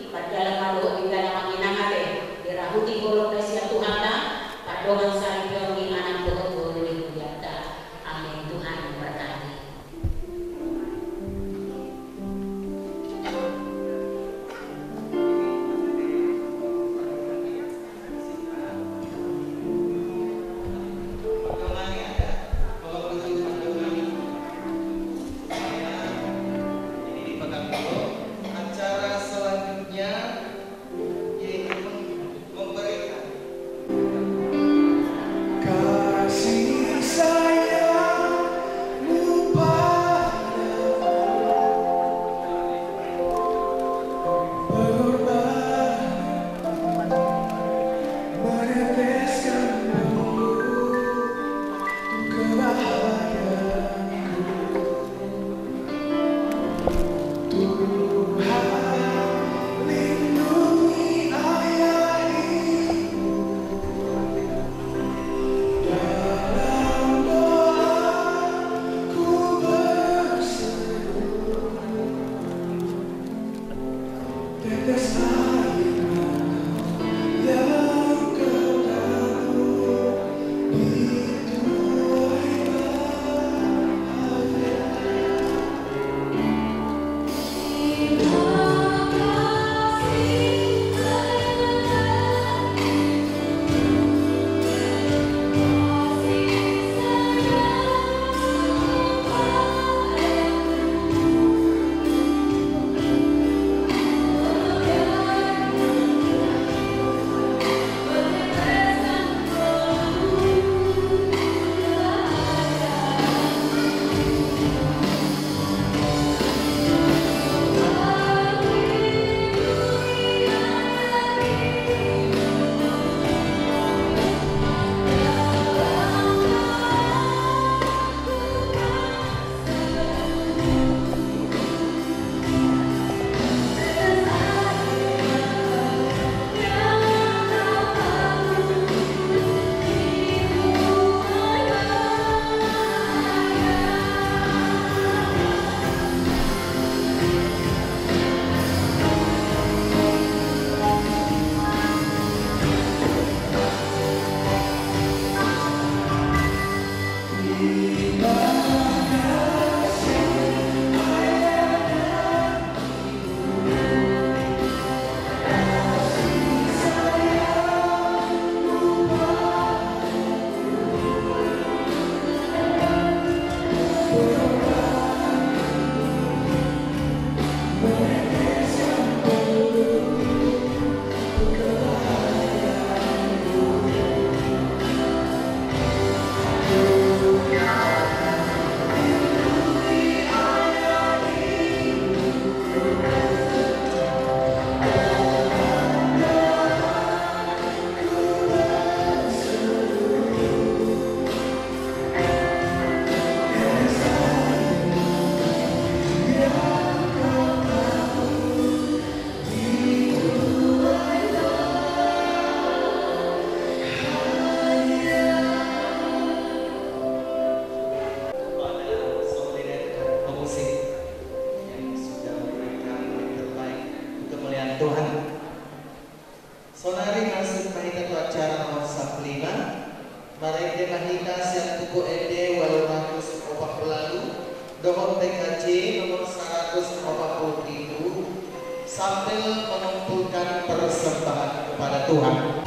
Berdalam malu hingga nama inangate dirahuti golong Mesia Tuhana padoman sari pioni anak betul di Budiata. Amin. Tuhan memberkati. Acara selanjutnya yaitu memberikan kasih sayangmu padaku, meneteskan kebahagiaanku. Tuhan lindungi ayah ibu dalam doaku berseru, tetes air yang kau taruh itu Sonari masuk mahita tu acara nomor 5. Mari kita mahita siap tuku ede Dohon TKJ nomor 147 sambil mengumpulkan persembahan kepada Tuhan.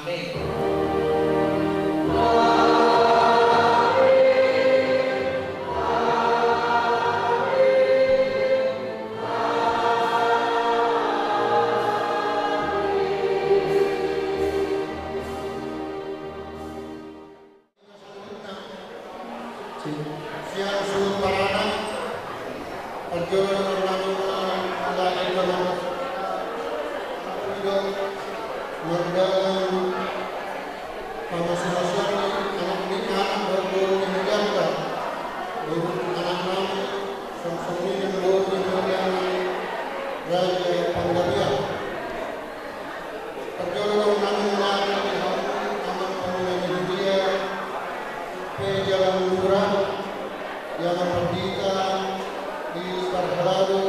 Amin. Merdalam pamasing-masing anak nikmat berguru menjaga Lurut anak nami Samsoni yang lurut menjaga Raja Panggabian Perjalanan kami mengalir di Hamun Aman Pemulai India Ke Jalan Murah Jalan Merdeka Di Parhalado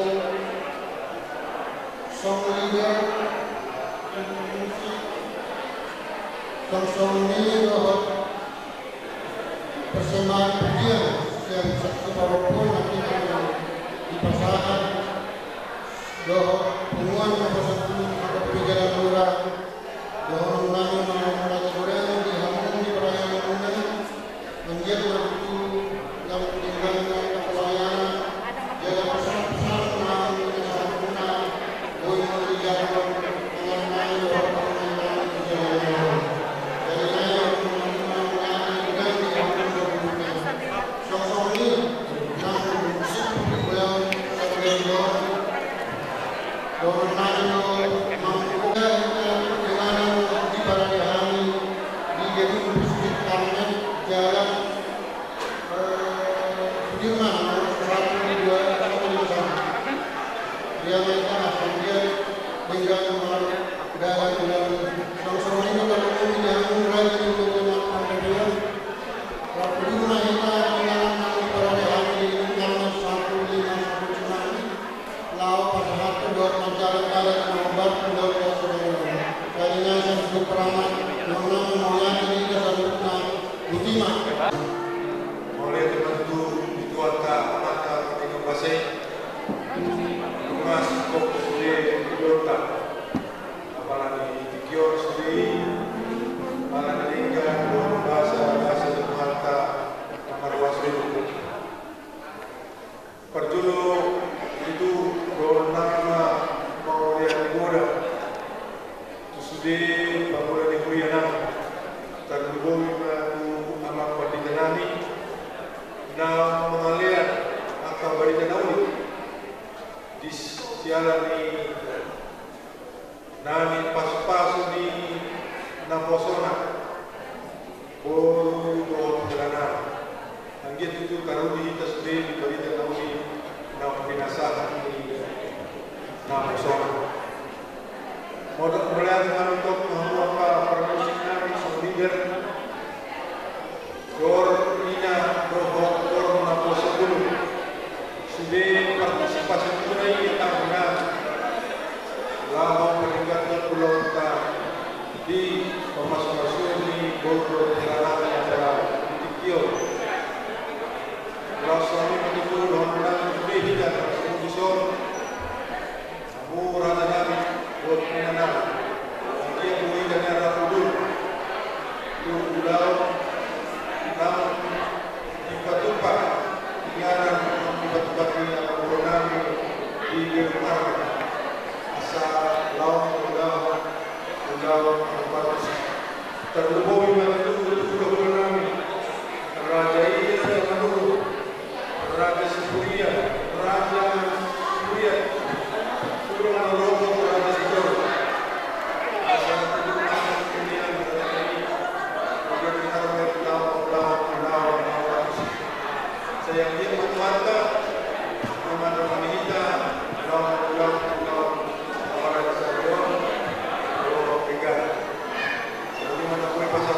Song Leader Konsumsi roh persembahan pujian yang sakti apapun nanti di pasangan roh hubungan mempersatukan atau pikiran murah roh menanggung menanggung goreng di hamun di perayaan umum menjadi waktu yang tinggalnya pelayanan jaga pesan-pesan menanggung dengan guna boy menjaga mengenai Pasal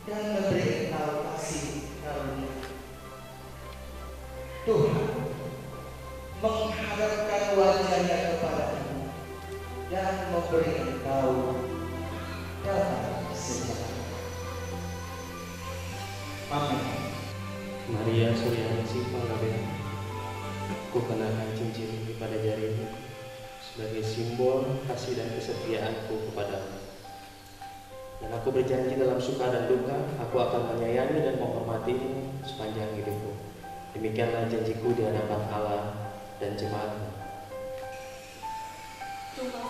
dan memberi Engkau kasih karunia. Tuhan menghadapkan wajahnya kepadamu dan memberi Engkau damai sejahtera. Amin. Maria Suryaningsih Pangabean, ku kenakan cincin pada jarimu sebagai simbol kasih dan kesetiaanku kepadamu. Dan aku berjanji dalam suka dan duka, aku akan menyayangi dan menghormatimu sepanjang hidupku. Demikianlah janjiku di hadapan Allah dan jemaatmu. Tumpah